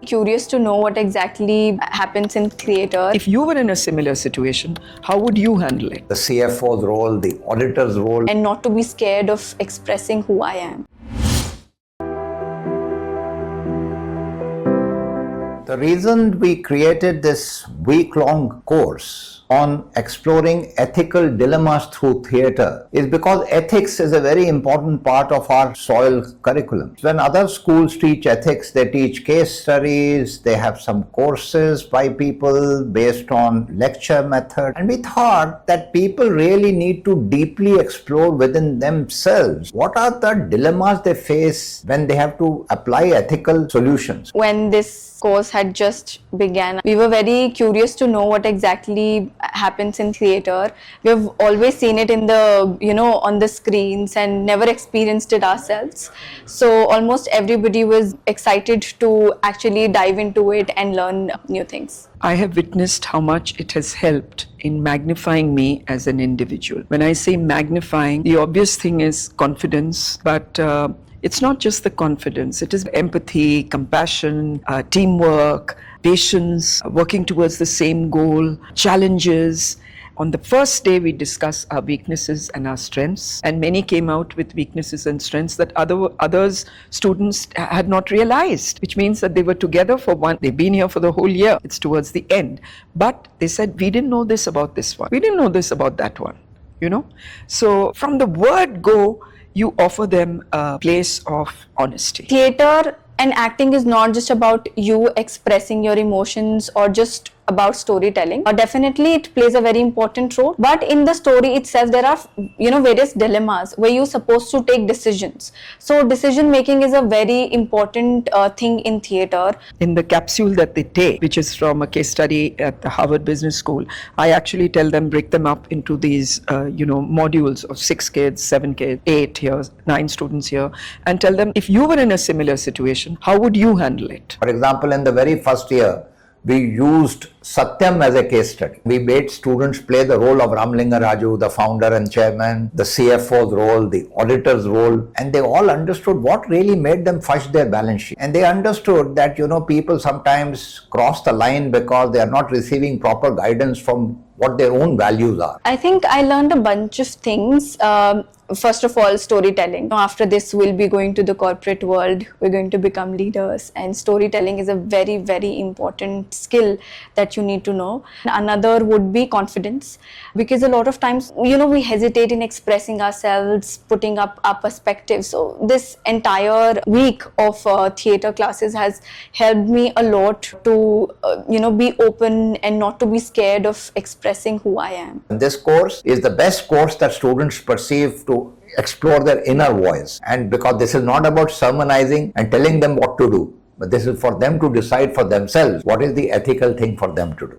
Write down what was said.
Curious to know what exactly happens in theatre. If you were in a similar situation, how would you handle it? The CFO's role, the auditor's role. And not to be scared of expressing who I am. The reason we created this week-long course on exploring ethical dilemmas through theatre is because ethics is a very important part of our SOIL curriculum. When other schools teach ethics, they teach case studies, they have some courses by people based on lecture method. And we thought that people really need to deeply explore within themselves what are the dilemmas they face when they have to apply ethical solutions. When this course had just began, we were very curious to know what exactly happens in theatre. We've always seen it in the, on the screens and never experienced it ourselves. So almost everybody was excited to actually dive into it and learn new things. I have witnessed how much it has helped in magnifying me as an individual. When I say magnifying, the obvious thing is confidence, but it's not just the confidence, it is empathy, compassion, teamwork, patience, working towards the same goal, challenges. On the first day, we discussed our weaknesses and our strengths, and many came out with weaknesses and strengths that others students had not realized, which means that they were together for they've been here for the whole year. It's towards the end. But they said, we didn't know this about this one. We didn't know this about that one, So from the word go, you offer them a place of honesty. Theatre and acting is not just about you expressing your emotions or just about storytelling. Definitely it plays a very important role, but in the story itself there are various dilemmas where you're supposed to take decisions. So decision making is a very important thing in theatre. In the capsule that they take, which is from a case study at the Harvard Business School, I actually tell them, break them up into these modules of 6 kids, 7 kids, 8 here, 9 students here, and tell them, if you were in a similar situation, how would you handle it? For example, in the very first year, we used Satyam as a case study. We made students play the role of Ramlinga Raju, the founder and chairman, the CFO's role, the auditor's role, and they all understood what really made them fudge their balance sheet. And they understood that, people sometimes cross the line because they are not receiving proper guidance from what their own values are. I think I learned a bunch of things. First of all, storytelling. After this, we'll be going to the corporate world. We're going to become leaders, and storytelling is a very, very important skill that you need to know. Another would be confidence, because a lot of times, we hesitate in expressing ourselves, putting up our perspective. So this entire week of theatre classes has helped me a lot to, be open and not to be scared of expressing who I am. This course is the best course that students perceive to explore their inner voice, and because this is not about sermonizing and telling them what to do, but this is for them to decide for themselves what is the ethical thing for them to do.